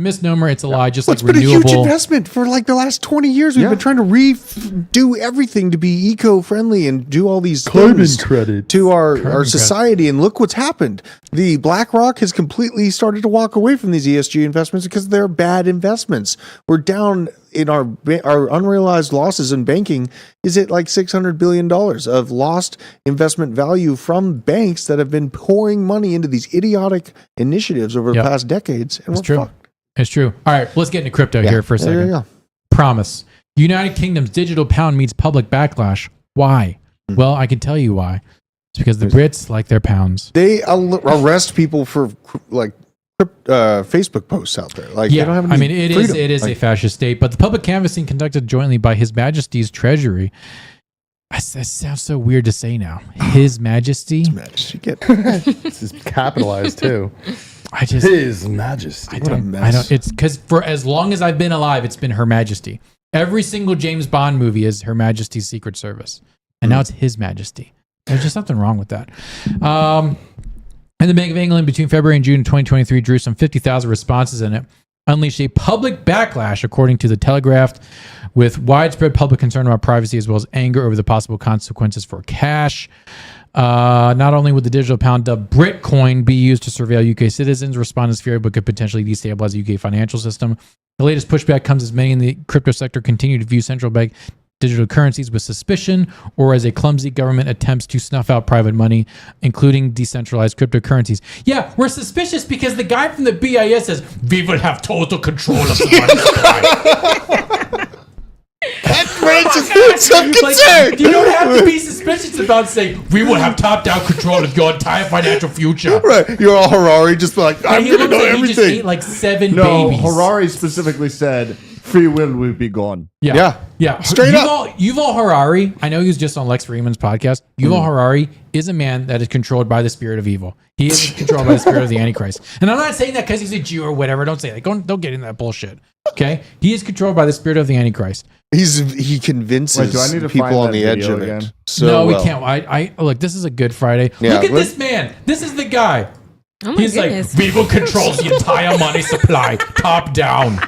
misnomer. It's a lie. Just It's like been renewable. a huge investment for like the last 20 years. We've been trying to redo everything to be eco-friendly and do all these things credit to our society. And look what's happened. The BlackRock has completely started to walk away from these ESG investments because they're bad investments. We're down in our unrealized losses in banking is at like $600 billion of lost investment value from banks that have been pouring money into these idiotic initiatives over the past decades. And It's true. It's true. All right, let's get into crypto here for a second. Promise. United Kingdom's digital pound meets public backlash. Why? Well, I can tell you why. It's because the Brits like their pounds. They arrest people for like Facebook posts out there. Like, they don't have any freedom. It is a fascist state, but the public canvassing conducted jointly by His Majesty's Treasury. That sounds so weird to say now. His Majesty. His Majesty. This is capitalized too. His Majesty. I don't. It's because for as long as I've been alive, it's been Her Majesty. Every single James Bond movie is Her Majesty's Secret Service, and now it's His Majesty. There's just something wrong with that. And the Bank of England between February and June 2023 drew some 50,000 responses in it, unleashed a public backlash, according to the Telegraph, with widespread public concern about privacy as well as anger over the possible consequences for cash. Not only would the digital pound dubbed Britcoin be used to surveil UK citizens, respondents feared but could potentially destabilize the UK financial system. The latest pushback comes as many in the crypto sector continue to view central bank digital currencies with suspicion or as a clumsy government attempts to snuff out private money, including decentralized cryptocurrencies. Yeah, we're suspicious because the guy from the BIS says, we will have total control of the money supply. That raises some concern. You don't have to be suspicious about saying, we will have top-down control of your entire financial future. Right. You're all Harari, just like, I'm going to know everything. He just ate like 7 babies. Harari specifically said, free will will be gone. Yeah. Straight up. Yuval Harari, I know he was just on Lex Fridman's podcast. Yuval Harari is a man that is controlled by the spirit of evil. He is controlled by the spirit of the Antichrist. And I'm not saying that because he's a Jew or whatever. Don't say that. Don't get into that bullshit. Okay? He is controlled by the spirit of the Antichrist. He convinces do I need to people find on that the edge video of again? it. So No, we can't. I look, this is a Good Friday. Yeah, look at this man. This is the guy. Oh my He's goodness. like, we will control the entire money supply, top down.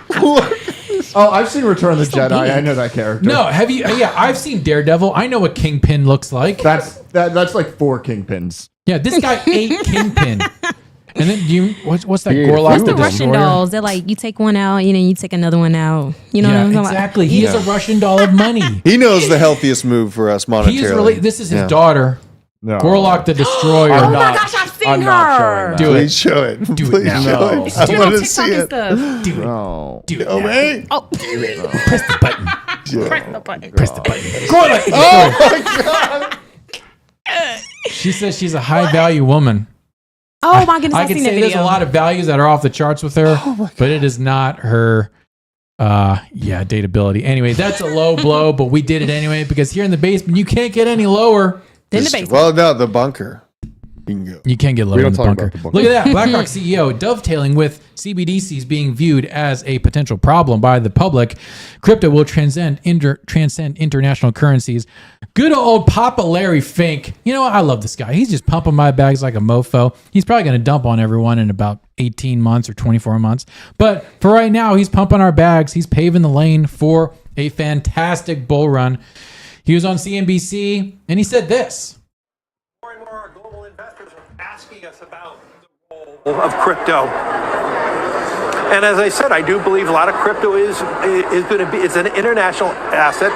Oh, I've seen Return of the Jedi. I know that character. No, have you? Yeah, I've seen Daredevil. I know what Kingpin looks like. That's like 4 kingpins. Yeah, this guy ate Kingpin. And then what's that Yeah, Gorlock That's the the Russian Destroyer? dolls. They're like, you take one out, you take another one out. You know what I'm talking about? exactly. He is a Russian doll of money. he knows the healthiest move for us monetarily. He is really. This is his daughter, No. Gorlock the Destroyer. Oh my gosh, I've seen I'm not showing her. that. Do it. Please show it. Do it Please now. show No. it. She's I on want to TikTok see and it. stuff. Do it. No. Do it. Oh, now. wait. Oh, Press the button. press the button. Press the button. Gorlock the Destroyer. She says she's a high value woman. Oh my goodness, I I've can seen say that there's video. a lot of values that are off the charts with her, but it is not her dateability. Anyway, that's a low blow, but we did it anyway because here in the basement you can't get any lower. In the basement. Well, no, the bunker. You can go. You can't get lower We in don't the talk bunker. about the bunker. Look at that. BlackRock CEO dovetailing with CBDCs being viewed as a potential problem by the public. Crypto will transcend international currencies. Good old Papa Larry Fink. You know what? I love this guy. He's just pumping my bags like a mofo. He's probably going to dump on everyone in about 18 months or 24 months. But for right now, he's pumping our bags. He's paving the lane for a fantastic bull run. He was on CNBC and he said this. More and more our global investors are asking us about the role of crypto. And as I said, I do believe a lot of crypto is going to be, it's an international asset.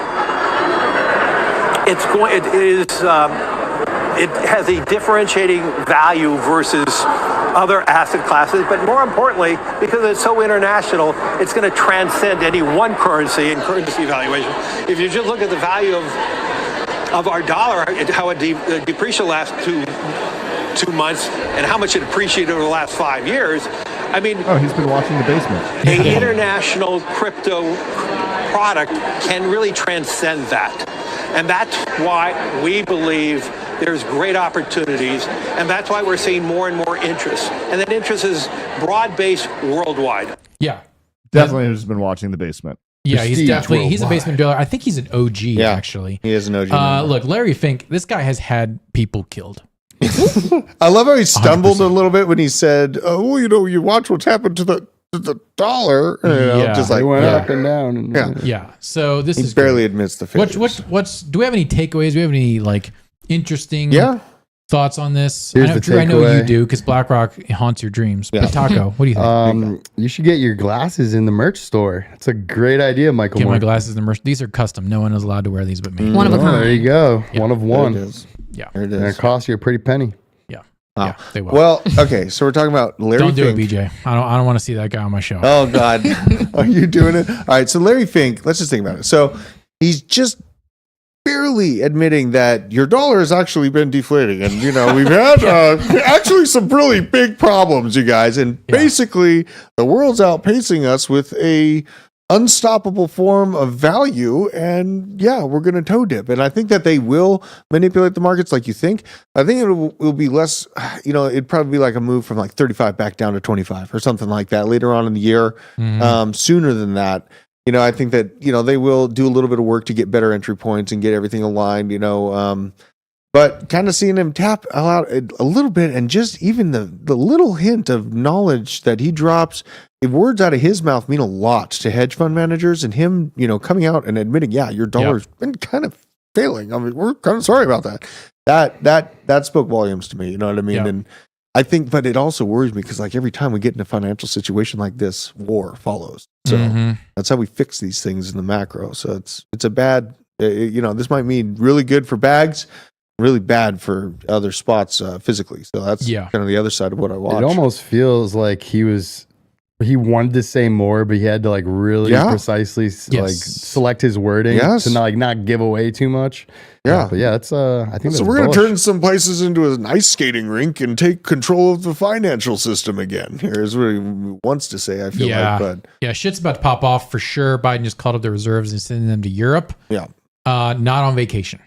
it has a differentiating value versus other asset classes, but more importantly, because it's so international, it's going to transcend any one currency and currency valuation. If you just look at the value of our dollar, how it depreciated the last two months and how much it appreciated over the last 5 years, I mean, he's been watching the basement. An international crypto product can really transcend that. And that's why we believe there's great opportunities, and that's why we're seeing more and more interest. And that interest is broad-based worldwide. Yeah. Definitely has been watching the basement. Yeah, he's a basement dweller. I think he's an OG, actually. He is an OG. Look, Larry Fink, this guy has had people killed. I love how he stumbled 100%. A little bit when he said, "Oh, well, you watch what's happened to the dollar." Just like went up and down. Yeah. So this is barely admits the figures. What's? Do we have any takeaways? Do we have any interesting thoughts on this? Here's I know you do because BlackRock haunts your dreams. But Taco, what do you think? You should get your glasses in the merch store. It's a great idea, Michael. Get my glasses in the merch. These are custom. No one is allowed to wear these but me. One of a kind. There you go. One of one. There it is. Yeah. There it is. And it costs you a pretty penny. Yeah. Yeah, they will. Well, okay, so we're talking about Larry Don't do Fink. it, BJ. I don't want to see that guy on my show. Oh, God. Are you doing it? All right, so Larry Fink, let's just think about it. So he's just barely admitting that your dollar has actually been deflating. And, we've had actually some really big problems, you guys. And basically, the world's outpacing us with a unstoppable form of value, and we're going to toe dip. And I think that they will manipulate the markets like you think. I think it will be less, it'd probably be like a move from like 35 back down to 25 or something like that later on in the year. Sooner than that, I think that, they will do a little bit of work to get better entry points and get everything aligned, but kind of seeing him tap out a little bit, and just even the little hint of knowledge that he drops, if words out of his mouth mean a lot to hedge fund managers, and him, coming out and admitting, your dollar's been kind of failing. I mean, we're kind of sorry about that. That spoke volumes to me. You know what I mean? And I think, but it also worries me because like every time we get in a financial situation like this, war follows. So that's how we fix these things in the macro. So it's a bad, this might mean really good for bags, really bad for other spots physically. So that's kind of the other side of what I watch. It almost feels like he wanted to say more, but he had to like really precisely like select his wording to not give away too much. But it's I think so. We're going to turn some places into an ice skating rink and take control of the financial system again. Here's what he wants to say. I feel like, but shit's about to pop off for sure. Biden just called up the reserves and sending them to Europe. Not on vacation.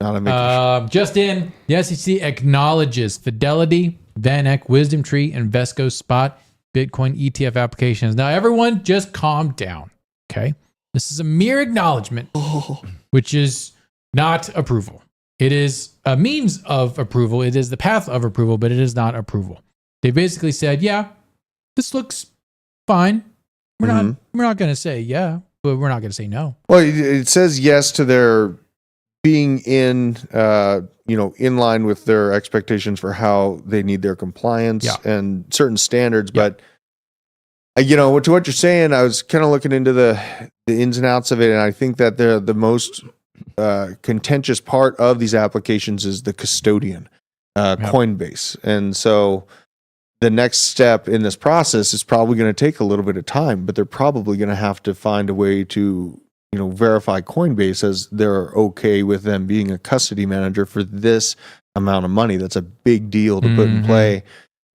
Just in, the SEC acknowledges Fidelity, VanEck, Wisdom Tree, Invesco, Spot, Bitcoin ETF applications. Now, everyone just calm down, okay? This is a mere acknowledgement, which is not approval. It is a means of approval. It is the path of approval, but it is not approval. They basically said, this looks fine. We're not going to say but we're not going to say no. Well, it says yes to their being in line with their expectations for how they need their compliance and certain standards. But, to what you're saying, I was kind of looking into the ins and outs of it. And I think that the most contentious part of these applications is the custodian, Coinbase. And so the next step in this process is probably going to take a little bit of time, but they're probably going to have to find a way to verify Coinbase as they're okay with them being a custody manager for this amount of money. That's a big deal to put in play.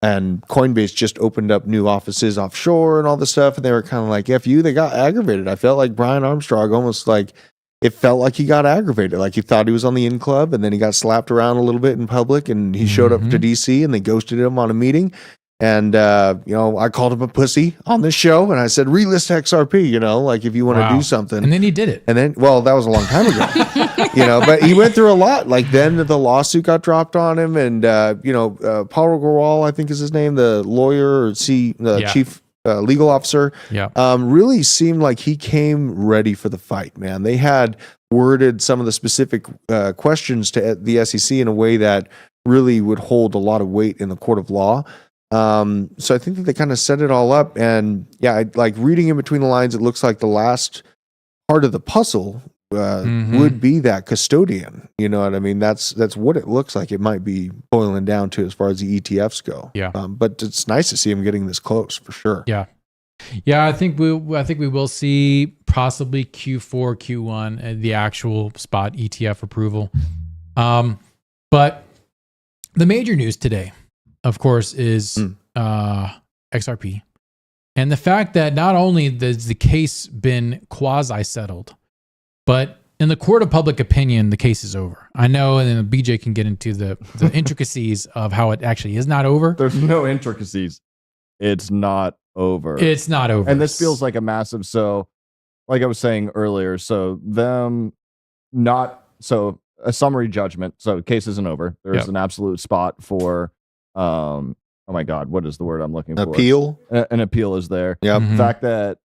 And Coinbase just opened up new offices offshore and all this stuff. And they were kind of like, F you, they got aggravated. I felt like Brian Armstrong almost like, it felt like he got aggravated. Like he thought he was on the in club and then he got slapped around a little bit in public and he showed up to DC and they ghosted him on a meeting. And, I called him a pussy on this show and I said, relist XRP, like if you want to do something. And then he did it. And then, well, that was a long time ago, but he went through a lot. Like then the lawsuit got dropped on him and, Paul Agarwal, I think is his name, the lawyer or chief legal officer, really seemed like he came ready for the fight, man. They had worded some of the specific questions to the SEC in a way that really would hold a lot of weight in the court of law. So I think that they kind of set it all up, and like reading in between the lines, it looks like the last part of the puzzle would be that custodian. You know what I mean? That's what it looks like. It might be boiling down to as far as the ETFs go. Yeah. But it's nice to see him getting this close for sure. Yeah. Yeah, I think we will see possibly Q4, Q1 the actual spot ETF approval. But the major news today, of course, is XRP. And the fact that not only has the case been quasi-settled, but in the court of public opinion, the case is over. I know, and then BJ can get into the intricacies of how it actually is not over. There's no intricacies. It's not over. It's not over. And this feels like a massive, so like I was saying earlier, so a summary judgment. So case isn't over. There's an absolute spot for, oh my God, what is the word I'm looking for? Appeal? An appeal is there. Yep. The fact that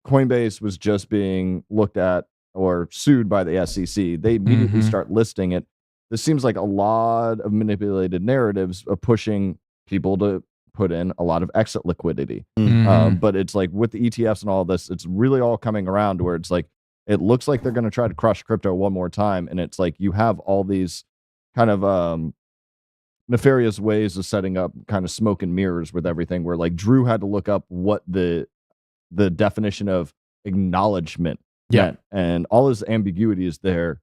Coinbase was just being looked at or sued by the SEC, they immediately start listing it. This seems like a lot of manipulated narratives of pushing people to put in a lot of exit liquidity. But it's like with the ETFs and all this, it's really all coming around where it's like, it looks like they're going to try to crush crypto one more time. And it's like, you have all these kind of nefarious ways of setting up kind of smoke and mirrors with everything, where like Drew had to look up what the definition of acknowledgement meant. And all his ambiguity is there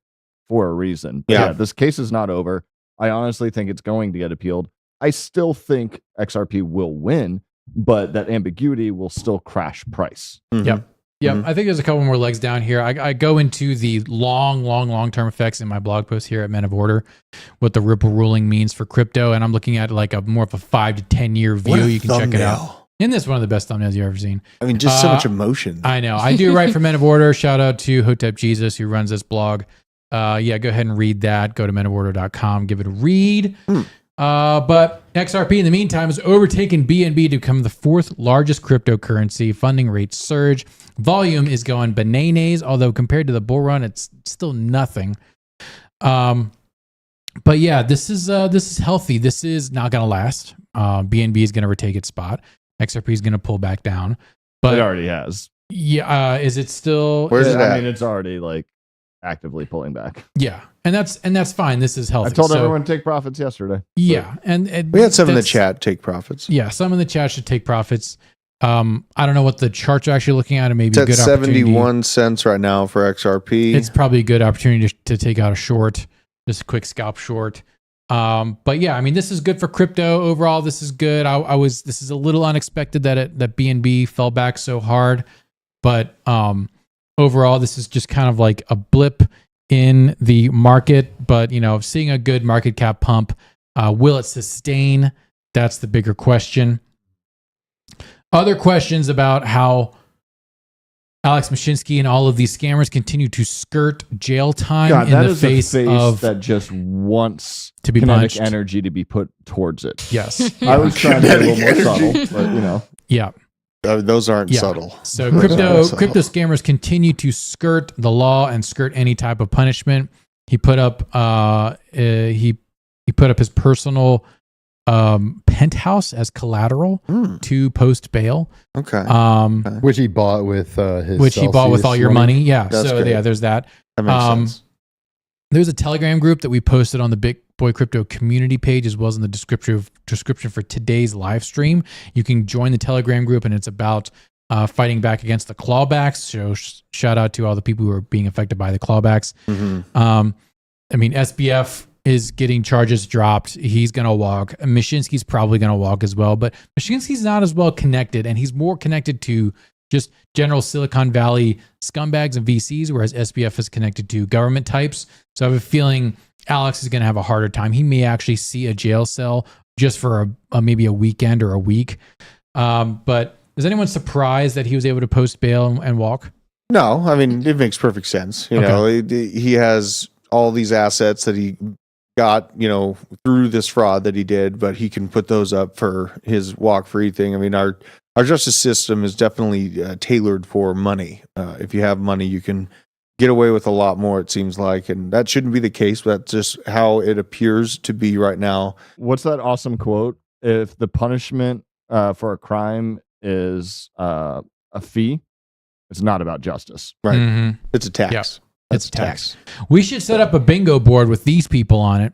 for a reason. But yeah, this case is not over. I honestly think it's going to get appealed. I still think XRP will win, but that ambiguity will still crash price. Yeah, I think there's a couple more legs down here. I go into the long-term effects in my blog post here at Men of Order, what the Ripple ruling means for crypto, and I'm looking at like a more of a 5 to 10 year view. You can check it out. And this is one of the best thumbnails you've ever seen. I mean, just so much emotion. I know. I do write for Men of Order. Shout out to Hotep Jesus who runs this blog. Yeah, go ahead and read that. Go to menoforder.com. Give it a read. But XRP in the meantime has overtaken BNB to become the 4th largest cryptocurrency. Funding rates surge. Volume is going bananas, although compared to the bull run, it's still nothing. But yeah, this is healthy. This is not going to last. BNB is going to retake its spot. XRP is going to pull back down. But it already has. Yeah, is it still? Where's it at? I mean, it's already like actively pulling back. Yeah, and that's fine. This is healthy. I told everyone to take profits yesterday. Yeah, and we had some in the chat take profits. Yeah, some in the chat should take profits. I don't know what the charts are actually looking at. It may be it's a good at opportunity. 71 cents right now for XRP. It's probably a good opportunity to take out a short, just a quick scalp short. But yeah, I mean, this is good for crypto overall. This is good. This is a little unexpected that BNB fell back so hard, but overall, this is just kind of like a blip in the market. But seeing a good market cap pump, will it sustain? That's the bigger question. Other questions about how Alex Mashinsky and all of these scammers continue to skirt jail time in the face of that just wants to be kinetic punched. energy to be put towards it. Yes. I was trying to be a little more subtle, but Yeah. Those aren't subtle. So crypto scammers continue to skirt the law and skirt any type of punishment. He put up he put up his personal penthouse as collateral to post bail. Okay. Which he bought with his which he bought with all your money. Yeah. That's so great. yeah, there's that. That makes sense. There's a Telegram group that we posted on the Big Boy Crypto community page, as well as in the description for today's live stream. You can join the Telegram group, and it's about fighting back against the clawbacks. So shout out to all the people who are being affected by the clawbacks. I mean, SBF is getting charges dropped. He's going to walk. Mashinsky's probably going to walk as well, but Mashinsky's not as well connected, and he's more connected to just general Silicon Valley scumbags and VCs, whereas SBF is connected to government types. So I have a feeling Alex is going to have a harder time. He may actually see a jail cell just for maybe a weekend or a week. But is anyone surprised that he was able to post bail and walk? No, I mean, it makes perfect sense. You know, he has all these assets that he got, through this fraud that he did, but he can put those up for his walk free thing. I mean, our justice system is definitely tailored for money. If you have money, you can get away with a lot more, it seems like, and that shouldn't be the case, but that's just how it appears to be right now. What's that awesome quote? If the punishment for a crime is a fee, it's not about justice. Right. It's a tax. It's tax. We should set up a bingo board with these people on it.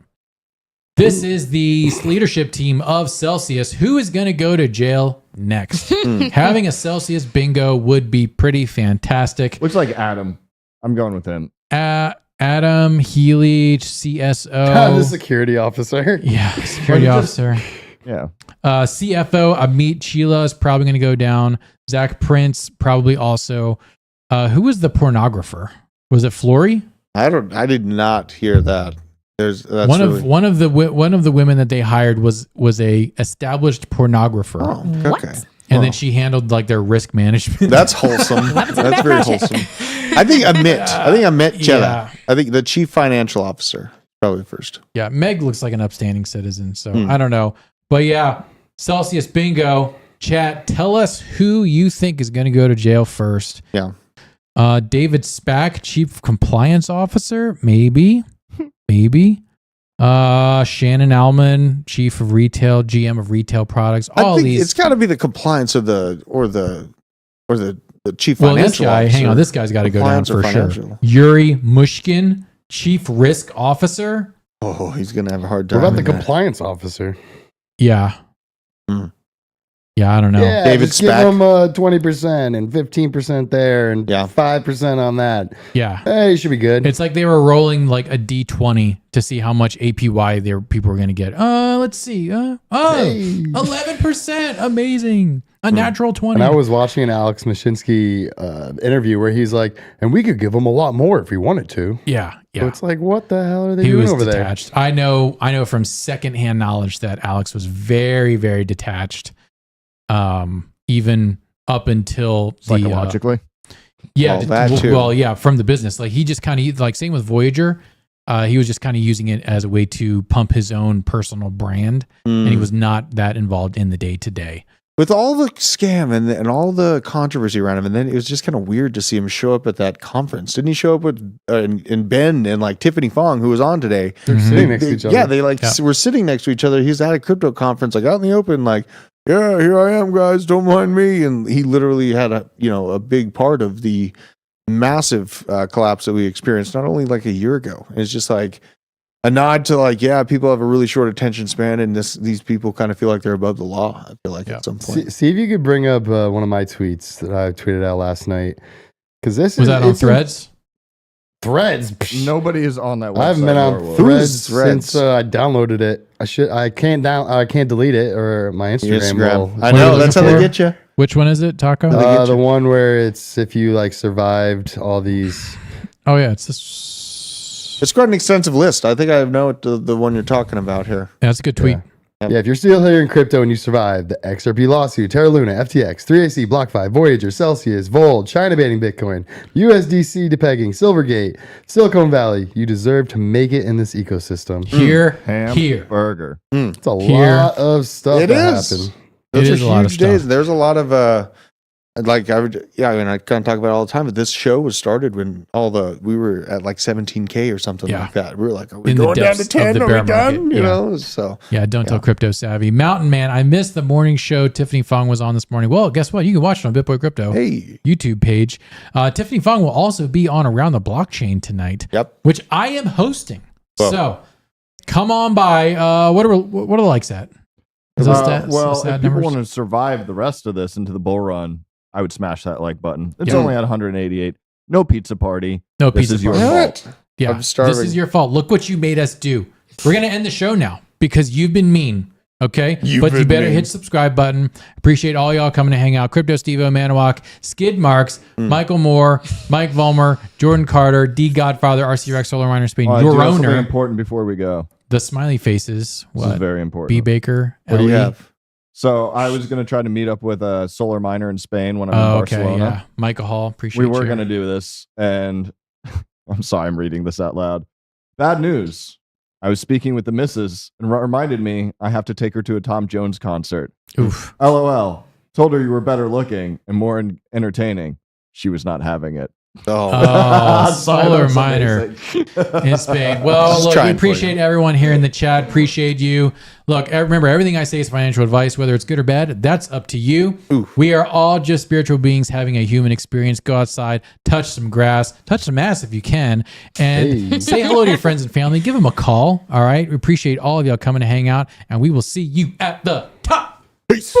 This is the leadership team of Celsius. Who is going to go to jail next? Having a Celsius bingo would be pretty fantastic. Looks like Adam. I'm going with him. Adam Healy, CSO. The security officer. Yeah, security officer. Yeah. CFO, Amit Sheila is probably going to go down. Zach Prince, probably also. Who was the pornographer? Was it Flory? I did not hear that. One of the women that they hired was a established pornographer. Oh, What? okay. And then she handled like their risk management. That's wholesome. That's very wholesome. I think Amit Chela. Yeah. I think the chief financial officer probably first. Yeah, Meg looks like an upstanding citizen, so I don't know. But yeah, Celsius bingo. Chat, tell us who you think is going to go to jail first. Yeah. David Spack, chief compliance officer, maybe. Shannon Alman, chief of retail, GM of retail products. All I think these. it's got to be the compliance of the chief Well, financial this guy, officer. hang on, this guy's got to go down Compliance or for sure. financial? Yuri Mushkin, chief risk officer. Oh, he's gonna have a hard What time. about the with that. compliance officer? Yeah. Yeah, I don't know. Yeah, David just give Spack. them 20% and 15% there and 5% on that. Yeah. Hey, you should be good. It's like they were rolling like a D20 to see how much APY their people were going to get. Let's see. 11%. Amazing. A natural 20. And I was watching an Alex Mashinsky interview where he's like, and we could give them a lot more if we wanted to. Yeah. So it's like, what the hell are they He doing was over detached. I know from secondhand knowledge that Alex was very, very detached. Even up until psychologically. From the business. Like he just kind of like same with Voyager. He was just kind of using it as a way to pump his own personal brand, and he was not that involved in the day to day. With all the scam and all the controversy around him, and then it was just kind of weird to see him show up at that conference. Didn't he show up with and Ben and like Tiffany Fong, who was on today? They're sitting next to each other. Yeah, they were sitting next to each other. He's at a crypto conference, like out in the open, like, yeah, here I am, guys. Don't mind me. And he literally had a big part of the massive collapse that we experienced not only like a year ago. It's just like a nod to like, yeah, people have a really short attention span, and these people kind of feel like they're above the law. I feel like at some point. See if you could bring up one of my tweets that I tweeted out last night. Because this was that on Threads. Threads. Nobody is on that website. I haven't been on Threads since I downloaded it. I can't delete it, or my Instagram. I know that's how they get you. Which one is it, Taco? The one where it's if you like survived all these. Oh yeah, it's got an extensive list. I think I know what the one you're talking about here. Yeah, that's a good tweet. Yeah, if you're still here in crypto and you survived the XRP lawsuit, Terra Luna, FTX, 3AC, BlockFi, Voyager, Celsius, Volt, China banning Bitcoin, USDC depegging, Silvergate, Silicon Valley, you deserve to make it in this ecosystem. Here. Burger. It's a lot of stuff that happened. Those are huge days. There's a lot of I kind of talk about it all the time, but this show was started when we were at like 17K or something like that. We were like, are we going down to 10? Are we done? You know, so. Yeah, don't tell Crypto Savvy. Mountain Man, I missed the morning show. Tiffany Fong was on this morning. Well, guess what? You can watch it on BitBoy Crypto YouTube page. Tiffany Fong will also be on Around the Blockchain tonight, which I am hosting. Whoa. So come on by. What are the likes at? If people want to survive the rest of this into the bull run, I would smash that like button. It's only at 188. No pizza party. No pizza party. Your fault. Yeah, I'm starving. This is your fault. Look what you made us do. We're going to end the show now because you've been mean. Okay? You better hit subscribe button. Appreciate all y'all coming to hang out. Crypto Stevo, Manawak, Skid Marks, Michael Moore, Mike Vollmer, Jordan Carter, D Godfather, RC Rex, Solar Miner Spain, your owner. Important before we go. The smiley faces. What? This is very important. B Baker. What do you have? So I was going to try to meet up with a solar miner in Spain when I'm in Barcelona. Yeah. Michael Hall, appreciate you. We were going to do this, and I'm sorry I'm reading this out loud. Bad news. I was speaking with the missus, and reminded me I have to take her to a Tom Jones concert. Oof. LOL. Told her you were better looking and more entertaining. She was not having it. solar miner in Spain. Well, look, we appreciate everyone here in the chat. Appreciate you. Look, remember, everything I say is financial advice, whether it's good or bad. That's up to you. Oof. We are all just spiritual beings having a human experience. Go outside, touch some grass, touch some ass if you can, and say hello to your friends and family. Give them a call. All right. We appreciate all of y'all coming to hang out, and we will see you at the top. Peace.